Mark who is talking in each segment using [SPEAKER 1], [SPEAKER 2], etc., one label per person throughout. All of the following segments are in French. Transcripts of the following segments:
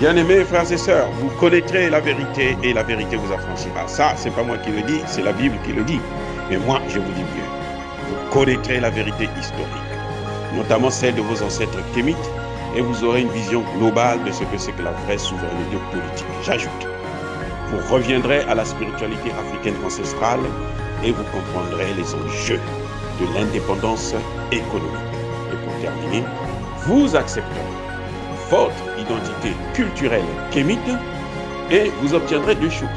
[SPEAKER 1] Bien-aimés frères et sœurs, vous connaîtrez la vérité et la vérité vous affranchira. Ça, c'est pas moi qui le dis, c'est la Bible qui le dit. Mais moi, je vous dis mieux. Vous connaîtrez la vérité historique, notamment celle de vos ancêtres kémites, et vous aurez une vision globale de ce que c'est que la vraie souveraineté politique. J'ajoute, vous reviendrez à la spiritualité africaine ancestrale et vous comprendrez les enjeux de l'indépendance économique. Et pour terminer, vous accepterez votre identité culturelle kémite et vous obtiendrez deux choses.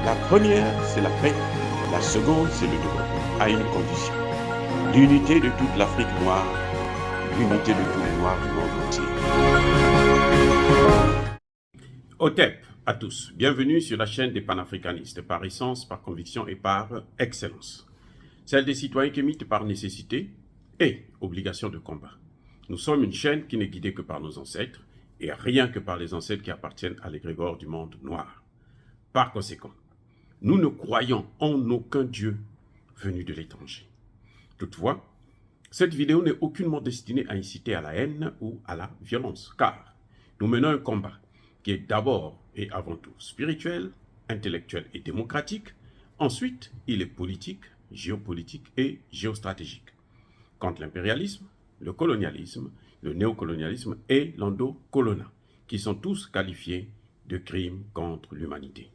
[SPEAKER 1] La première, c'est la paix. La seconde, c'est le développement, à une condition. L'unité de toute l'Afrique noire, l'unité de tous les Noirs du monde entier. Otep à tous. Bienvenue sur la chaîne des panafricanistes, par essence, par conviction et par excellence. Celle des citoyens kémites par nécessité et obligation de combat. Nous sommes une chaîne qui n'est guidée que par nos ancêtres, et rien que par les ancêtres qui appartiennent à l'égrégore du monde noir. Par conséquent, nous ne croyons en aucun Dieu venu de l'étranger. Toutefois, cette vidéo n'est aucunement destinée à inciter à la haine ou à la violence, car nous menons un combat qui est d'abord et avant tout spirituel, intellectuel et démocratique. Ensuite, il est politique, géopolitique et géostratégique. Contre l'impérialisme, le colonialisme, le néocolonialisme et l'endocolonat, qui sont tous qualifiés de crimes contre l'humanité.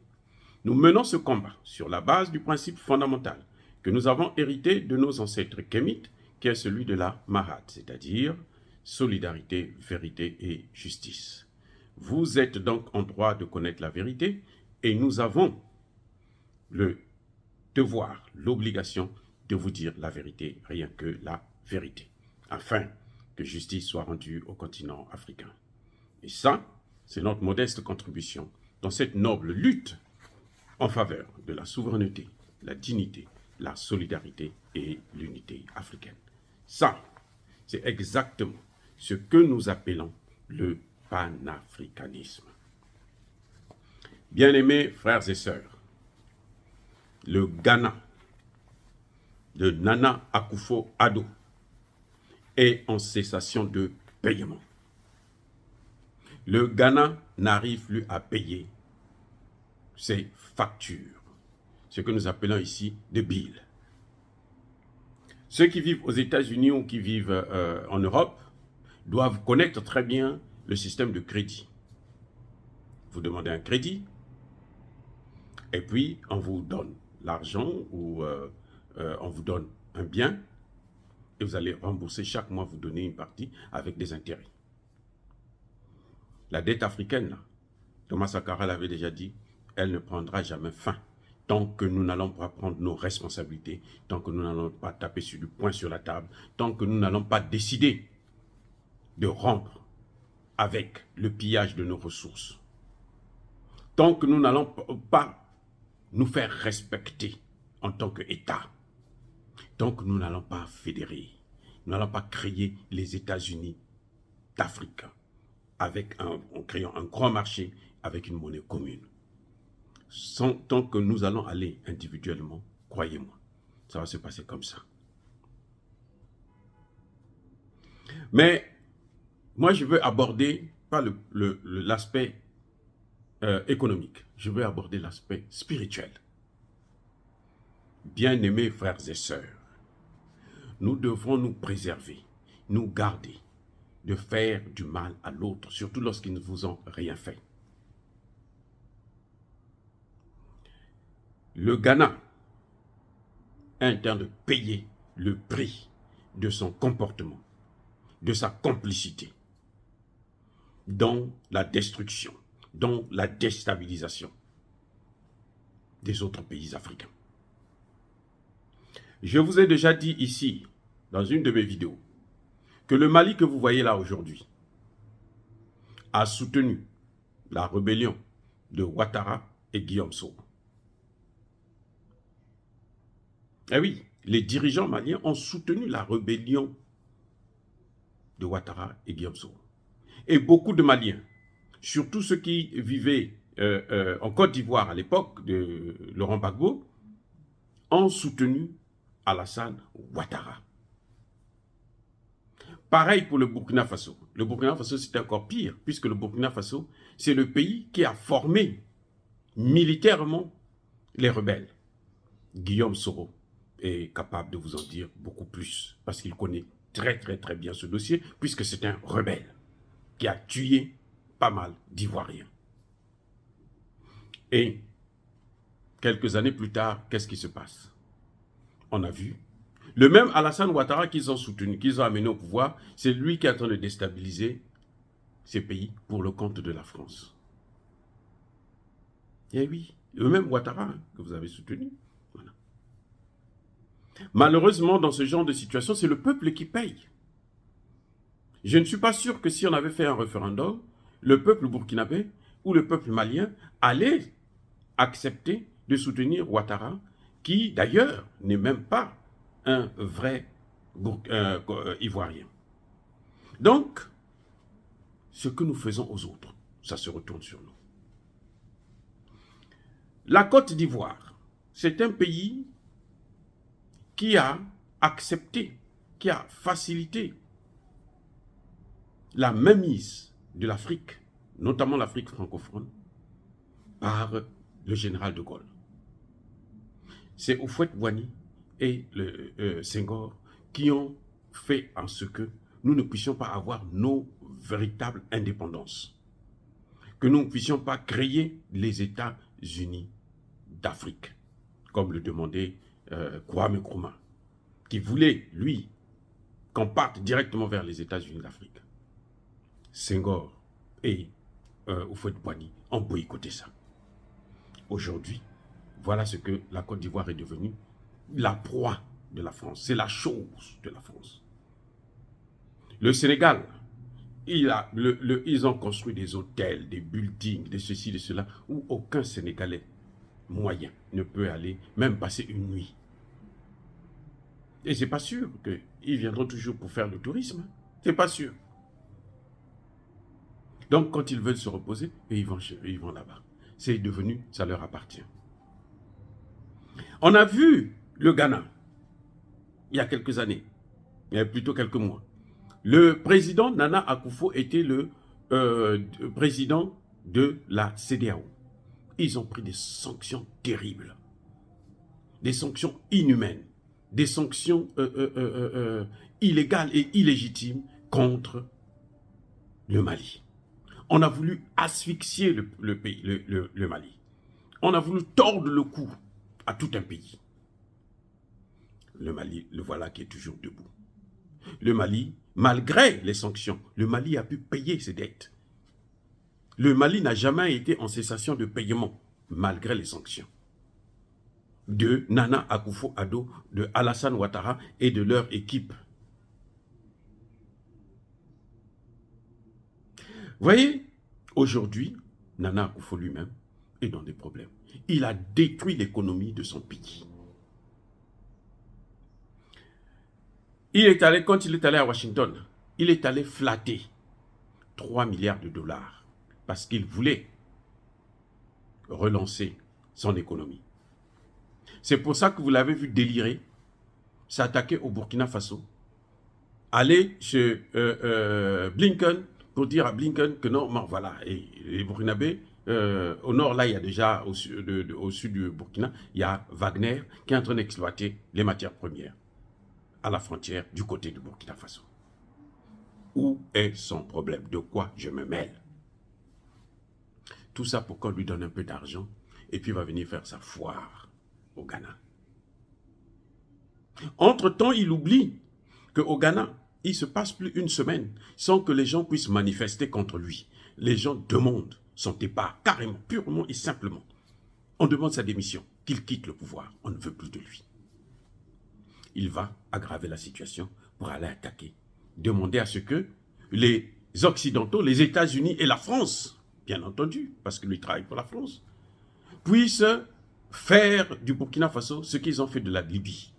[SPEAKER 1] Nous menons ce combat sur la base du principe fondamental que nous avons hérité de nos ancêtres kémites, qui est celui de la Mahat, c'est-à-dire solidarité, vérité et justice. Vous êtes donc en droit de connaître la vérité et nous avons le devoir, l'obligation de vous dire la vérité, rien que la vérité, afin que justice soit rendue au continent africain. Et ça, c'est notre modeste contribution dans cette noble lutte en faveur de la souveraineté, la dignité, la solidarité et l'unité africaine. Ça, c'est exactement ce que nous appelons le panafricanisme. Bien-aimés frères et sœurs, le Ghana de Nana Akufo-Addo est en cessation de paiement. Le Ghana n'arrive plus à payer ses factures, ce que nous appelons ici des bills. Ceux qui vivent aux États-Unis ou qui vivent en Europe doivent connaître très bien le système de crédit. Vous demandez un crédit et puis on vous donne l'argent ou on vous donne un bien et vous allez rembourser chaque mois, vous donner une partie avec des intérêts. La dette africaine, là, Thomas Sankara l'avait déjà dit, elle ne prendra jamais fin tant que nous n'allons pas prendre nos responsabilités, tant que nous n'allons pas taper du poing sur la table, tant que nous n'allons pas décider de rompre avec le pillage de nos ressources, tant que nous n'allons pas nous faire respecter en tant qu'État, tant que nous n'allons pas fédérer, nous n'allons pas créer les États-Unis d'Afrique en créant un grand marché avec une monnaie commune. Tant que nous allons aller individuellement, croyez-moi, ça va se passer comme ça. Mais moi, je veux aborder pas l'aspect économique, je veux aborder l'aspect spirituel. Bien-aimés frères et sœurs, nous devrons nous préserver, nous garder de faire du mal à l'autre, surtout lorsqu'ils ne vous ont rien fait. Le Ghana est en train de payer le prix de son comportement, de sa complicité, dans la destruction, dans la déstabilisation des autres pays africains. Je vous ai déjà dit ici, dans une de mes vidéos, que le Mali que vous voyez là aujourd'hui a soutenu la rébellion de Ouattara et Guillaume Soro. Eh oui, les dirigeants maliens ont soutenu la rébellion de Ouattara et Guillaume Soro. Et beaucoup de Maliens, surtout ceux qui vivaient en Côte d'Ivoire à l'époque de Laurent Gbagbo, ont soutenu Alassane Ouattara. Pareil pour le Burkina Faso. Le Burkina Faso, c'est encore pire, puisque le Burkina Faso, c'est le pays qui a formé militairement les rebelles. Guillaume Soro est capable de vous en dire beaucoup plus, parce qu'il connaît très bien ce dossier, puisque c'est un rebelle qui a tué pas mal d'Ivoiriens. Et quelques années plus tard, qu'est-ce qui se passe? On a vu. Le même Alassane Ouattara qu'ils ont soutenu, qu'ils ont amené au pouvoir, c'est lui qui est en train de déstabiliser ces pays pour le compte de la France. Et oui, le même Ouattara que vous avez soutenu. Voilà. Malheureusement, dans ce genre de situation, c'est le peuple qui paye. Je ne suis pas sûr que si on avait fait un référendum, le peuple burkinabé ou le peuple malien allait accepter de soutenir Ouattara, qui d'ailleurs n'est même pas un vrai Ivoirien. Donc, ce que nous faisons aux autres, ça se retourne sur nous. La Côte d'Ivoire, c'est un pays qui a accepté, qui a facilité la mainmise de l'Afrique, notamment l'Afrique francophone, par le général de Gaulle. C'est Houphouët-Boigny et Senghor qui ont fait en ce que nous ne puissions pas avoir nos véritables indépendances, que nous ne puissions pas créer les États-Unis d'Afrique, comme le demandait Kwame Nkrumah, qui voulait, lui, qu'on parte directement vers les États-Unis d'Afrique. Senghor et Houphouët-Boigny ont boycotté ça. Aujourd'hui, voilà ce que la Côte d'Ivoire est devenue, la proie de la France. C'est la chose de la France. Le Sénégal, ils ont construit des hôtels, des buildings, de ceci, de cela, où aucun Sénégalais moyen ne peut aller, même passer une nuit. Et c'est pas sûr qu'ils viendront toujours pour faire le tourisme. C'est pas sûr. Donc, quand ils veulent se reposer, ils vont là-bas. C'est devenu, ça leur appartient. On a vu le Ghana, il y a quelques années, il y a plutôt quelques mois. Le président Nana Akufo était le président de la CEDEAO. Ils ont pris des sanctions terribles, des sanctions inhumaines, des sanctions illégales et illégitimes contre le Mali. On a voulu asphyxier le pays, le Mali. On a voulu tordre le cou à tout un pays. Le Mali, le voilà qui est toujours debout. Le Mali, malgré les sanctions, le Mali a pu payer ses dettes. Le Mali n'a jamais été en cessation de paiement, malgré les sanctions. De Nana Akufo-Addo, de Alassane Ouattara et de leur équipe. Vous voyez, aujourd'hui, Nana Akufo lui-même est dans des problèmes. Il a détruit l'économie de son pays. Il est allé, quand il est allé à Washington, il est allé flatter 3 milliards de dollars parce qu'il voulait relancer son économie. C'est pour ça que vous l'avez vu délirer, s'attaquer au Burkina Faso, aller chez Blinken pour dire à Blinken que non, voilà, et les Burkinabés, au nord, là, il y a déjà, au sud du Burkina, il y a Wagner qui est en train d'exploiter les matières premières à la frontière du côté du Burkina Faso. Où est son problème? De quoi je me mêle? Tout ça pour qu'on lui donne un peu d'argent et puis il va venir faire sa foire au Ghana. Entre-temps, il oublie qu'au Ghana, il ne se passe plus une semaine sans que les gens puissent manifester contre lui. Les gens demandent son départ, carrément, purement et simplement. On demande sa démission, qu'il quitte le pouvoir. On ne veut plus de lui. Il va aggraver la situation pour aller attaquer. Demander à ce que les Occidentaux, les États-Unis et la France, bien entendu, parce que lui travaille pour la France, puissent faire du Burkina Faso ce qu'ils ont fait de la Libye.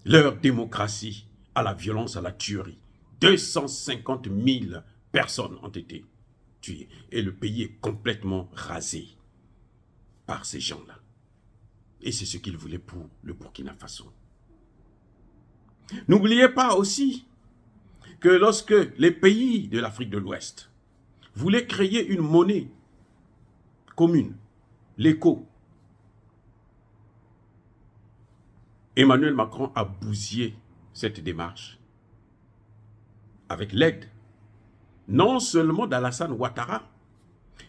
[SPEAKER 1] Leur démocratie à la violence, à la tuerie. 250 000 personnes ont été tuées. Et le pays est complètement rasé par ces gens-là. Et c'est ce qu'ils voulaient pour le Burkina Faso. N'oubliez pas aussi que lorsque les pays de l'Afrique de l'Ouest voulaient créer une monnaie commune, l'éco, Emmanuel Macron a bousillé cette démarche avec l'aide non seulement d'Alassane Ouattara,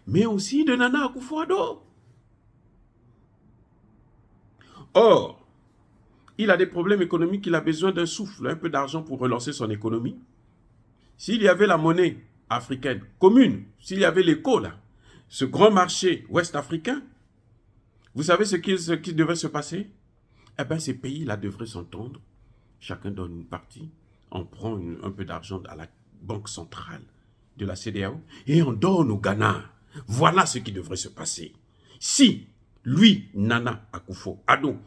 [SPEAKER 1] mais aussi de Nana Akufo-Addo. Or, il a des problèmes économiques, il a besoin d'un souffle, un peu d'argent pour relancer son économie. S'il y avait la monnaie africaine commune, s'il y avait l'éco là, ce grand marché ouest-africain, vous savez ce qui devrait se passer? Eh bien, ces pays-là devraient s'entendre. Chacun donne une partie, on prend un peu d'argent à la banque centrale de la CEDEAO et on donne au Ghana. Voilà ce qui devrait se passer. Si lui, Nana Akufo-Addo,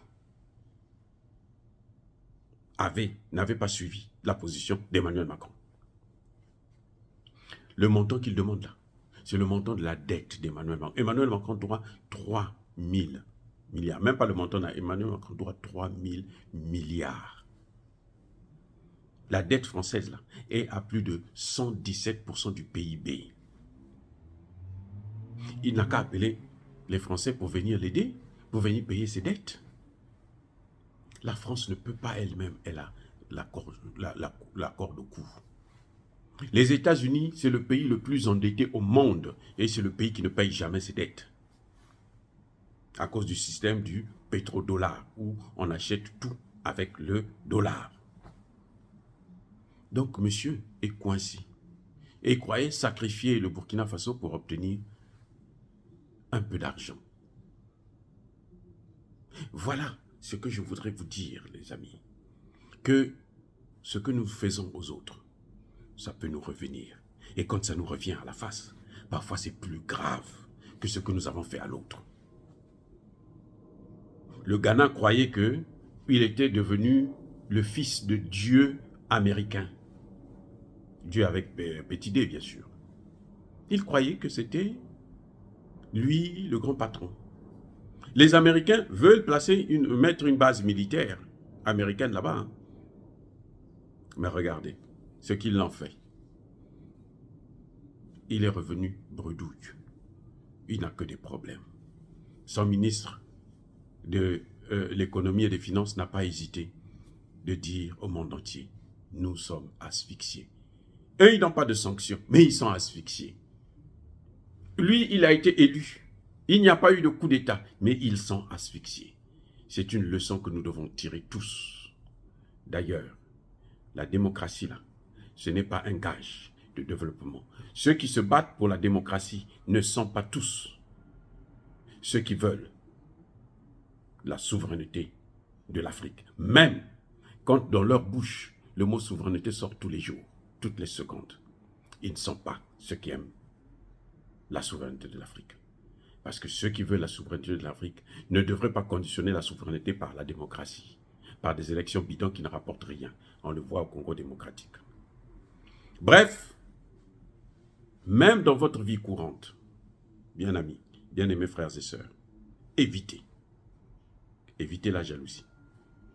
[SPEAKER 1] n'avait pas suivi la position d'Emmanuel Macron. Le montant qu'il demande là, c'est le montant de la dette d'Emmanuel Macron. Emmanuel Macron doit 3 000 milliards. Même pas le montant là. Emmanuel Macron doit 3 000 milliards. La dette française là est à plus de 117% du PIB. Il n'a qu'à appeler les Français pour venir l'aider, pour venir payer ses dettes. La France ne peut pas elle-même, elle a la corde au cou. Les États-Unis, c'est le pays le plus endetté au monde et c'est le pays qui ne paye jamais ses dettes. À cause du système du pétrodollar où on achète tout avec le dollar. Donc, monsieur est coincé. Et il croyait sacrifier le Burkina Faso pour obtenir un peu d'argent. Voilà ce que je voudrais vous dire, les amis. Que ce que nous faisons aux autres, ça peut nous revenir. Et quand ça nous revient à la face, parfois c'est plus grave que ce que nous avons fait à l'autre. Le Ghana croyait qu'il était devenu le fils de Dieu américain. Dieu avec petit d, bien sûr. Il croyait que c'était lui le grand patron. Les Américains veulent mettre une base militaire américaine là-bas. Hein. Mais regardez ce qu'ils l'ont fait. Il est revenu bredouille. Il n'a que des problèmes. Son ministre de l'économie et des finances n'a pas hésité de dire au monde entier, nous sommes asphyxiés. Eux, ils n'ont pas de sanctions, mais ils sont asphyxiés. Lui, il a été élu. Il n'y a pas eu de coup d'État, mais ils sont asphyxiés. C'est une leçon que nous devons tirer tous. D'ailleurs, la démocratie, là, ce n'est pas un gage de développement. Ceux qui se battent pour la démocratie ne sont pas tous ceux qui veulent la souveraineté de l'Afrique. Même quand dans leur bouche, le mot souveraineté sort tous les jours, toutes les secondes. Ils ne sont pas ceux qui aiment la souveraineté de l'Afrique. Parce que ceux qui veulent la souveraineté de l'Afrique ne devraient pas conditionner la souveraineté par la démocratie, par des élections bidons qui ne rapportent rien. On le voit au Congo démocratique. Bref, même dans votre vie courante, bien amis, bien-aimés frères et sœurs, évitez la jalousie.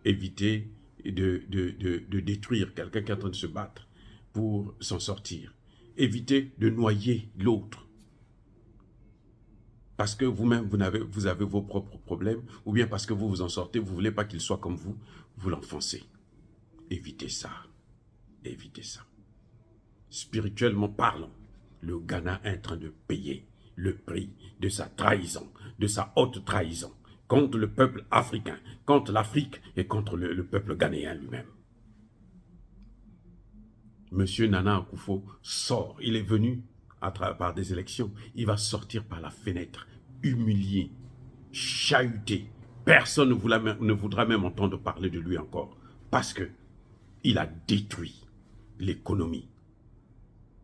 [SPEAKER 1] Évitez de détruire quelqu'un qui est en train de se battre pour s'en sortir. Évitez de noyer l'autre. Parce que vous-même, vous avez vos propres problèmes, ou bien parce que vous vous en sortez, vous ne voulez pas qu'il soit comme vous l'enfoncez. Évitez ça. Évitez ça. Spirituellement parlant, le Ghana est en train de payer le prix de sa trahison, de sa haute trahison, contre le peuple africain, contre l'Afrique et contre le peuple ghanéen lui-même. Monsieur Nana Akufo sort, il est venu par des élections, il va sortir par la fenêtre, humilié, chahuté. Personne ne voudra même entendre parler de lui encore, parce que il a détruit l'économie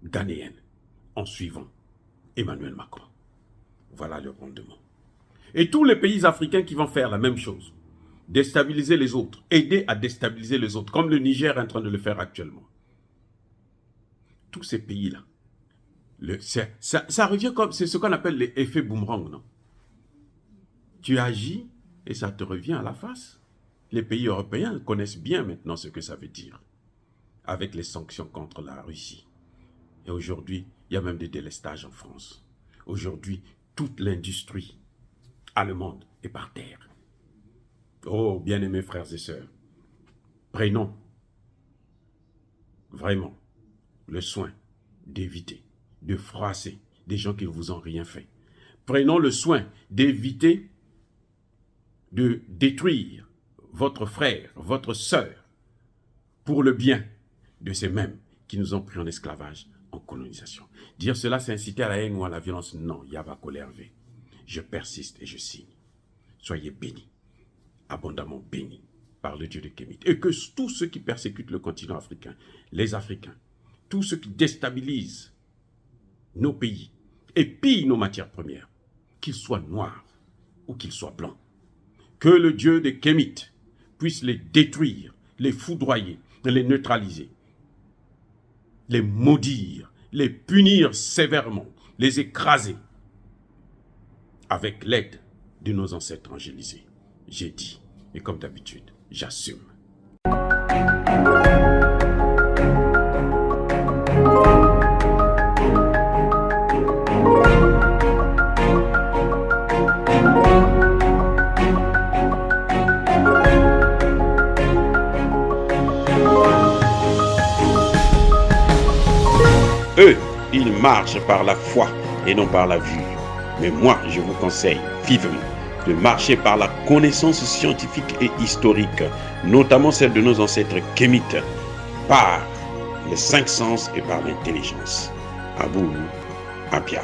[SPEAKER 1] ghanéenne en suivant Emmanuel Macron. Voilà le rendement. Et tous les pays africains qui vont faire la même chose, déstabiliser les autres, aider à déstabiliser les autres, comme le Niger est en train de le faire actuellement. Tous ces pays-là, ça revient comme, c'est ce qu'on appelle l'effet boomerang, non? Tu agis et ça te revient à la face. Les pays européens connaissent bien maintenant ce que ça veut dire. avec les sanctions contre la Russie. Et aujourd'hui, il y a même des délestages en France. Aujourd'hui, toute l'industrie allemande est par terre. Oh, bien-aimés frères et sœurs, prenons vraiment le soin d'éviter de froisser des gens qui ne vous ont rien fait. Prenons le soin d'éviter de détruire votre frère, votre sœur, pour le bien de ces mêmes qui nous ont pris en esclavage, en colonisation. Dire cela, c'est inciter à la haine ou à la violence. Non, Yavako Hervé. Je persiste et je signe. Soyez bénis, abondamment bénis par le Dieu de Kémit. Et que tous ceux qui persécutent le continent africain, les Africains, tous ceux qui déstabilisent nos pays et pillent nos matières premières, qu'ils soient noirs ou qu'ils soient blancs, que le Dieu de Kémit puisse les détruire, les foudroyer, les neutraliser, les maudire, les punir sévèrement, les écraser avec l'aide de nos ancêtres angélisés. J'ai dit, et comme d'habitude, j'assume. Eux, ils marchent par la foi et non par la vue. Mais moi, je vous conseille vivement de marcher par la connaissance scientifique et historique, notamment celle de nos ancêtres kémites, par les 5 sens et par l'intelligence. Abou Abia.